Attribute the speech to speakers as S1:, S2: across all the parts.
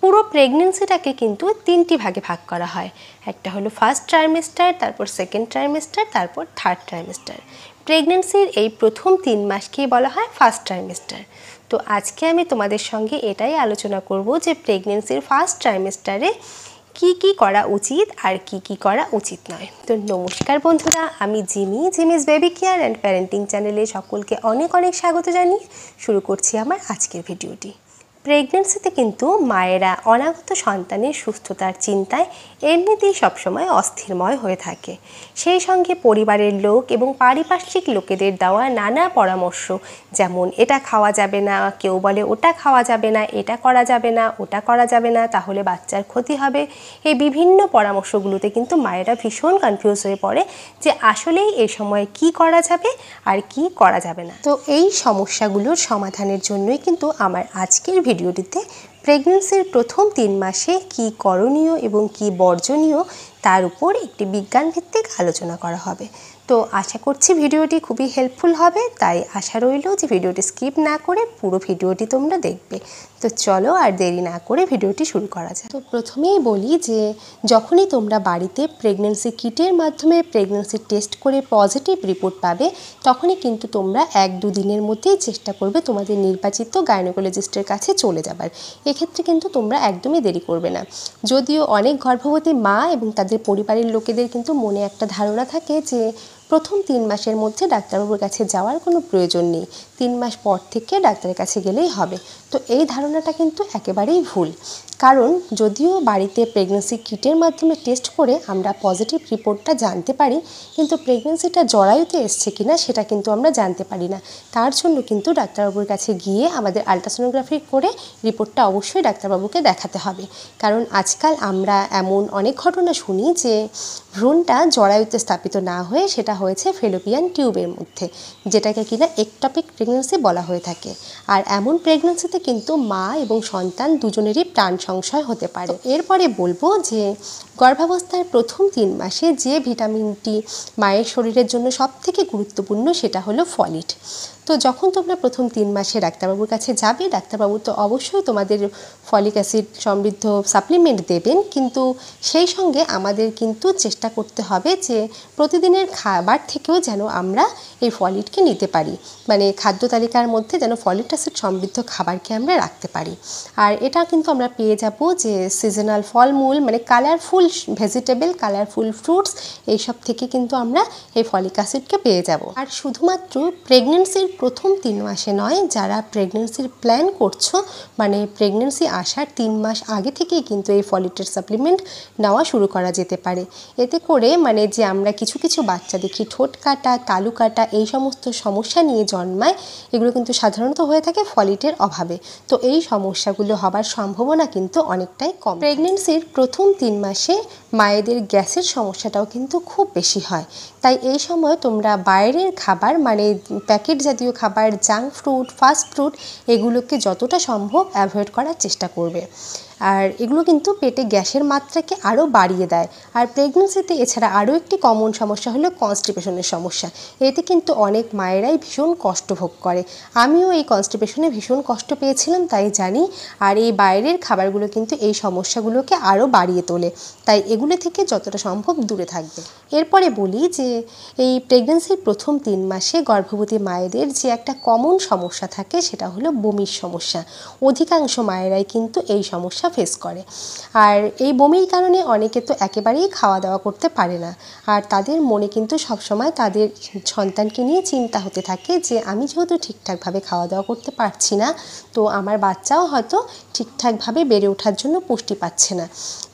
S1: পুরো প্রেগনেন্সিটাকে কিন্তু 3টি ভাগে ভাগ করা হয়। একটা হলো ফার্স্ট ট্রাইমেস্টার, তারপর সেকেন্ড ট্রাইমেস্টার, তারপর থার্ড ট্রাইমেস্টার। প্রেগনেন্সির এই প্রথম 3 মাসকেই বলা হয় ফার্স্ট ট্রাইমেস্টার। তো আজকে আমি তোমাদের সঙ্গে এটাই আলোচনা করব যে প্রেগনেন্সির ফার্স্ট ট্রাইমেস্টারে কি করা উচিত আর কি করা উচিত নয়। তো নমস্কার বন্ধুরা, আমি Jimmy's baby care and parenting চ্যানেলে সকলকে অনেক স্বাগত জানিয়ে শুরু করছি আমার আজকের ভিডিওটি। প্রেগনেন্সিতে কিন্তু মায়েরা অনাগত সন্তানের সুস্থতার চিন্তায় এমনিতেই সবসময় অস্থিরময় হয়ে থাকে। সেই সঙ্গে পরিবারের লোক এবং পারিপার্শ্বিক লোকেদের দেওয়া নানা পরামর্শ, যেমন এটা খাওয়া যাবে না, কেউ বলে ওটা খাওয়া যাবে না, এটা করা যাবে না, ওটা করা যাবে না, তাহলে বাচ্চার ক্ষতি হবে, এই বিভিন্ন পরামর্শগুলোতে কিন্তু মায়েরা ভীষণ কনফিউজ হয়ে পড়ে যে আসলেই এই সময় কি করা যাবে আর কি করা যাবে না। তো এই সমস্যাগুলোর সমাধানের জন্যই কিন্তু আমার আজকের ভিডিওটিতে প্রেগনেন্সির প্রথম 3 মাসে কি করণীয় এবং কি বর্জনীয় তার উপর একটি বিজ্ঞানভিত্তিক আলোচনা করা হবে। তো আশা করছি ভিডিওটি খুবই হেল্পফুল হবে, তাই আশা রইল যে ভিডিওটি স্কিপ না করে পুরো ভিডিওটি তোমরা দেখবে। তো চলো আর দেরি না করে ভিডিওটি শুরু করা যায়। তো প্রথমেই বলি যে যখনই তোমরা বাড়িতে প্রেগনেন্সি কিটের মাধ্যমে প্রেগনেন্সি টেস্ট করে পজিটিভ রিপোর্ট পাবে, তখনই কিন্তু তোমরা 1-2 দিনের মধ্যেই চেষ্টা করবে তোমাদের নির্বাচিত গাইনোকোলজিস্টের কাছে চলে যাবার। এক্ষেত্রে কিন্তু তোমরা একদমই দেরি করবে না। যদিও অনেক গর্ভবতী মা এবং তাদের পরিবারের লোকেদের কিন্তু মনে একটা ধারণা থাকে যে প্রথম 3 মাসের মধ্যে ডাক্তারবাবুর কাছে যাওয়ার কোনো প্রয়োজন নেই, 3 মাস পর থেকে ডাক্তারের কাছে গেলেই হবে। তো এই ধারণাটা কিন্তু একেবারেই ভুল। কারণ যদিও বাড়িতে প্রেগনেন্সি কিটের মাধ্যমে টেস্ট করে আমরা পজিটিভ রিপোর্টটা জানতে পারি, কিন্তু প্রেগনেন্সিটা জরায়ুতে এসছে কিনা সেটা কিন্তু আমরা জানতে পারি না। তার জন্য কিন্তু ডাক্তারবাবুর কাছে গিয়ে আমাদের আলট্রাসোনোগ্রাফি করে রিপোর্টটা অবশ্যই ডাক্তারবাবুকে দেখাতে হবে। কারণ আজকাল আমরা এমন অনেক ঘটনা শুনি যে ভ্রূণটা জরায়ুতে স্থাপিত না হয়ে সেটা হয়েছে ফেলোপিয়ান টিউবের মধ্যে, যেটাকে কিনা একটপিক প্রেগনেন্সি বলা হয়ে থাকে। আর এমন প্রেগনেন্সিতে কিন্তু মা এবং সন্তান দুজনেরই প্রাণ সংশয় হতে পারে। এরপরে বলবো যে গর্ভাবস্থার প্রথম 3 মাসে যে ভিটামিনটি মায়ের শরীরের জন্য সবথেকে গুরুত্বপূর্ণ সেটা হলো ফলিট। তো যখন তোমরা প্রথম 3 মাসে ডাক্তারবাবুর কাছে যাবে, ডাক্তারবাবু তো অবশ্যই তোমাদের ফলিক অ্যাসিড সমৃদ্ধ সাপ্লিমেন্ট দেবেন, কিন্তু সেই সঙ্গে আমাদের কিন্তু চেষ্টা করতে হবে যে প্রতিদিনের খাবার থেকেও যেন আমরা এই ফলিটকে নিতে পারি, মানে খাদ্য তালিকার মধ্যে যেন ফলিক অ্যাসিড সমৃদ্ধ খাবারকে আমরা রাখতে পারি। আর এটা কিন্তু আমরা পেয়ে যাব যে সিজনাল ফলমূল, মানে কালারফুল ভেজিটেবল, কালারফুল ফ্রুটস, এইসব থেকে কিন্তু আমরা এই ফলিক অ্যাসিডকে পেয়ে যাব। আর শুধুমাত্র প্রেগনেন্সির প্রথম 3 মাসে নয়, যারা প্রেগনেন্সির প্ল্যান করছো, মানে প্রেগনেন্সি আসার 3 মাস আগে থেকেই কিন্তু এই ফলিটের সাপ্লিমেন্ট নেওয়া শুরু করা যেতে পারে। এতে করে মানে যে আমরা কিছু বাচ্চা দেখি ঠোঁট কাটা, তালু কাটা, এই সমস্ত সমস্যা নিয়ে জন্মায়, এগুলো কিন্তু সাধারণত হয়ে থাকে ফলিটের অভাবে। তো এই সমস্যাগুলো হবার সম্ভাবনা কিন্তু অনেকটাই কম। প্রেগনেন্সির প্রথম 3 মাসে মায়েদের গ্যাসের সমস্যাটাও কিন্তু খুব বেশি হয়, তাই এই সময় তোমরা বাইরের খাবার, মানে প্যাকেট জাতীয় খাবার, জাঙ্ক ফ্রুট, ফাস্ট ফুড, এগুলোকে যতটা সম্ভব অ্যাভয়েড করার চেষ্টা করবে। আর এগুলো কিন্তু পেটে গ্যাসের মাত্রাকে আরও বাড়িয়ে দেয়। আর প্রেগনেন্সিতে এছাড়া আরও একটি কমন সমস্যা হলো কনস্টিপেশনের সমস্যা। এতে কিন্তু অনেক মায়েরাই ভীষণ কষ্ট ভোগ করে। আমিও এই কনস্টিপেশনে ভীষণ কষ্ট পেয়েছিলাম, তাই জানি। আর এই বাইরের খাবারগুলো কিন্তু এই সমস্যাগুলোকে আরও বাড়িয়ে তোলে, তাই এগুলো থেকে যতটা সম্ভব দূরে থাকবে। এরপরে বলি যে এই প্রেগনেন্সির প্রথম 3 মাসে গর্ভবতী মায়েদের যে একটা কমন সমস্যা থাকে সেটা হলো বমির সমস্যা। অধিকাংশ মায়েরাই কিন্তু এই সমস্যা ফেস করে। আর এই বমির কারণে অনেকে তো একেবারেই খাওয়া দাওয়া করতে পারে না। আর তাদের মনে কিন্তু সবসময় তাদের সন্তানকে নিয়ে চিন্তা হতে থাকে যে আমি যেহেতু ঠিকঠাকভাবে খাওয়া দাওয়া করতে পারছি না, তো আমার বাচ্চাও হয়তো ঠিকঠাকভাবে বেড়ে ওঠার জন্য পুষ্টি পাচ্ছে না,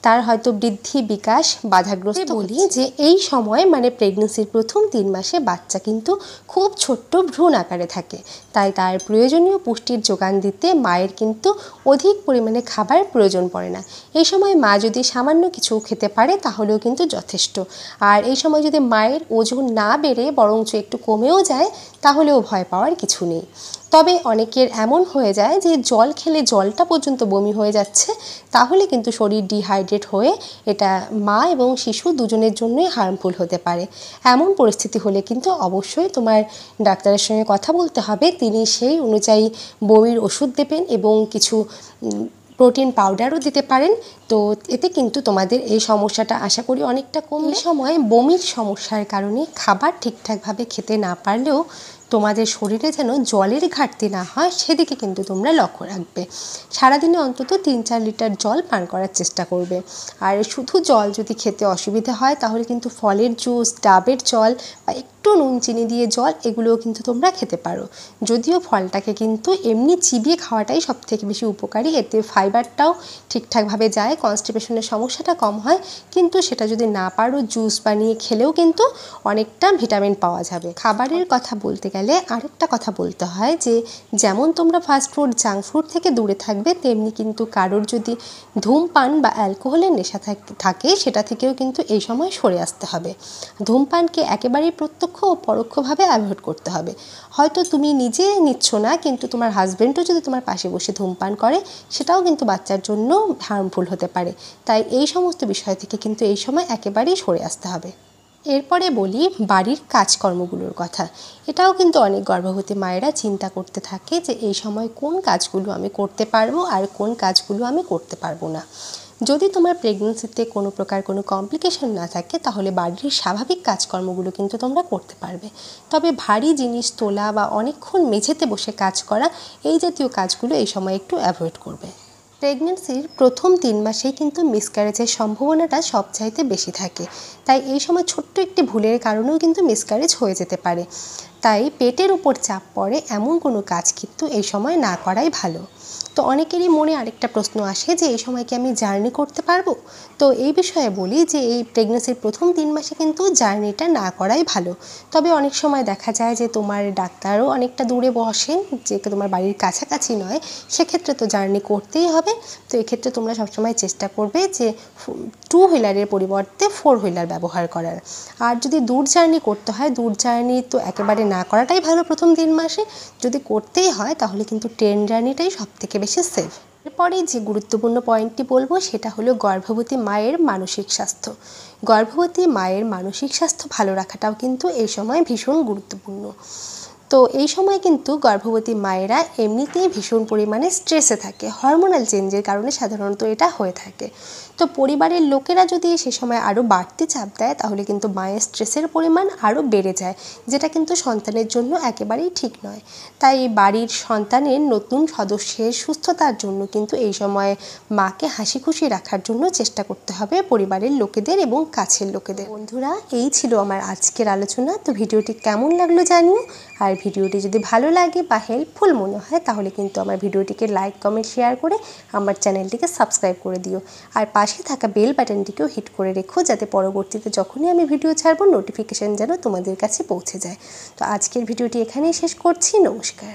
S1: তার হয়তো বৃদ্ধি বিকাশ বাধাগ্রস্ত। বলি যে এই সময় মানে প্রেগনেন্সির প্রথম 3 মাসে বাচ্চা কিন্তু খুব ছোট্ট ভ্রূণ আকারে থাকে, তাই তার প্রয়োজনীয় পুষ্টির যোগান দিতে মায়ের কিন্তু অধিক পরিমাণে খাবার প্রয়োজন পড়ে না। এই সময় মা যদি সামান্য কিছু খেতে পারে তাহলেও কিন্তু যথেষ্ট। আর এই সময় যদি মায়ের ওজন না বেড়ে বরঞ্চ একটু কমেও যায়, তাহলেও ভয় পাওয়ার কিছু নেই। তবে অনেকের এমন হয়ে যায় যে জল খেলে জলটা পর্যন্ত বমি হয়ে যাচ্ছে, তাহলে কিন্তু শরীর ডিহাইড্রেট হয়ে এটা মা এবং শিশু দুজনের জন্যই হার্মফুল হতে পারে। এমন পরিস্থিতি হলে কিন্তু অবশ্যই তোমার ডাক্তারের সঙ্গে কথা বলতে হবে, তিনি সেই অনুযায়ী বমির ওষুধ দেবেন এবং কিছু প্রোটিন পাউডারও দিতে পারেন। তো এতে কিন্তু তোমাদের এই সমস্যাটা আশা করি অনেকটা কমবে। এই সময় বমির সমস্যার কারণে খাবার ঠিকঠাকভাবে খেতে না পারলেও তোমাদের শরীরে যেন জলের ঘাটতি না হয় সেদিকে কিন্তু তোমরা লক্ষ্য রাখবে। সারাদিনে অন্তত 3-4 লিটার জল পান করার চেষ্টা করবে। আর শুধু জল যদি খেতে অসুবিধা হয় তাহলে কিন্তু ফলের জুস, ডাবের জল বা একটু নুন চিনি দিয়ে জল এগুলোও কিন্তু তোমরা খেতে পারো। যদিও ফলটাকে কিন্তু এমনি চিবিয়ে খাওয়াটাই সবথেকে বেশি উপকারী, এতে ফাইবারটাও ঠিকঠাকভাবে যায়, কনস্টিপেশনের সমস্যাটা কম হয়। কিন্তু সেটা যদি না পারো জুস বানিয়ে খেলেও কিন্তু অনেকটা ভিটামিন পাওয়া যাবে। খাবারের কথা বলতে গেলে আরেকটা কথা বলতে হয় যে যেমন তোমরা ফাস্টফুড, জাঙ্ক ফুড থেকে দূরে থাকবে, তেমনি কিন্তু কারোর যদি ধূমপান বা অ্যালকোহলের নেশা থাকে সেটা থেকেও কিন্তু এই সময় সরে আসতে হবে। ধূমপানকে একেবারেই প্রত্যক্ষ ও পরোক্ষভাবে অ্যাভয়েড করতে হবে। হয়তো তুমি নিজে নিচ্ছ না, কিন্তু তোমার হাজব্যান্ডও যদি তোমার পাশে বসে ধূমপান করে সেটাও কিন্তু বাচ্চার জন্য হার্মফুল হতে পারে। তাই এই সমস্ত বিষয় থেকে কিন্তু এই সময় একেবারেই সরে আসতে হবে। এরপরে বলি বাড়ির কাজকর্মগুলোর কথা। এটাও কিন্তু অনেক গর্ভবতী মায়েরা চিন্তা করতে থাকে যে এই সময় কোন কাজগুলো আমি করতে পারবো আর কোন কাজগুলো আমি করতে পারবো না। যদি তোমার প্রেগনেন্সিতে কোনো প্রকার কোনো কমপ্লিকেশন না থাকে তাহলে বাড়ির স্বাভাবিক কাজকর্মগুলো কিন্তু তোমরা করতে পারবে। তবে ভারী জিনিস তোলা বা অনেকক্ষণ মেঝেতে বসে কাজ করা এই জাতীয় কাজগুলো এই সময় একটু অ্যাভয়েড করবে। প্রেগনেন্সির প্রথম 3 মাসেই কিন্তু মিসক্যারেজের সম্ভাবনাটা সবচাইতে বেশি থাকে। তাই এই সময় ছোট্ট একটি ভুলের কারণেও কিন্তু মিসক্যারেজ হয়ে যেতে পারে। তাই পেটের উপর চাপ পড়ে এমন কোনো কাজ কিন্তু এই সময় না করাই ভালো। তো অনেকেরই মনে আরেকটা প্রশ্ন আসে যে এই সময় কি আমি জার্নি করতে পারবো? তো এই বিষয়ে বলি যে এই প্রেগনেন্সির প্রথম 3 মাসে কিন্তু জার্নিটা না করাই ভালো। তবে অনেক সময় দেখা যায় যে তোমার ডাক্তারও অনেকটা দূরে বসেন, যে তোমার বাড়ির কাছাকাছি নয়, সেক্ষেত্রে তো জার্নি করতেই হবে। তো এক্ষেত্রে তোমরা সবসময় চেষ্টা করবে যে 2 হুইলারের পরিবর্তে 4 হুইলার ব্যবহার করার। আর যদি দূর জার্নি করতে হয়, দূর জার্নি তো একেবারে না করাটাই ভালো প্রথম 3 মাসে। যদি করতেই হয় তাহলে কিন্তু ট্রেন জার্নিটাই সবথেকে বেশি সেফ। এরপরে যে গুরুত্বপূর্ণ পয়েন্টটি বলবো সেটা হলো গর্ভবতী মায়ের মানসিক স্বাস্থ্য। গর্ভবতী মায়ের মানসিক স্বাস্থ্য ভালো রাখাটাও কিন্তু এই সময় ভীষণ গুরুত্বপূর্ণ। তো এই সময় কিন্তু গর্ভবতী মায়েরা এমনিতেই ভীষণ পরিমাণে স্ট্রেসে থাকে, হরমোনাল চেঞ্জের কারণে সাধারণত এটা হয়ে থাকে। তো পরিবারের লোকেরা যদি সে সময় আরও বাড়তি চাপ দেয় তাহলে কিন্তু মায়ের স্ট্রেসের পরিমাণ আরও বেড়ে যায়, যেটা কিন্তু সন্তানের জন্য একেবারেই ঠিক নয়। তাই বাড়ির সন্তানের নতুন সদস্যের সুস্থতার জন্য কিন্তু এই সময় মাকে হাসি খুশি রাখার জন্য চেষ্টা করতে হবে পরিবারের লোকেদের এবং কাছের লোকেদের। বন্ধুরা, এই ছিল আমার আজকের আলোচনা। তো ভিডিওটি কেমন লাগলো জানিও। আর ভিডিওটি যদি ভালো লাগে বা হেল্পফুল মনে হয় তাহলে কিন্তু আমার ভিডিওটিকে লাইক, কমেন্ট, শেয়ার করে আমার চ্যানেলটিকে সাবস্ক্রাইব করে দিও। আর পাশে থাকা বেল বাটনটিকেও হিট করে রেখো, যাতে পরবর্তীতে যখনই আমি ভিডিও ছাড়বো নোটিফিকেশান যেন তোমাদের কাছে পৌঁছে যায়। তো আজকের ভিডিওটি এখানেই শেষ করছি। নমস্কার।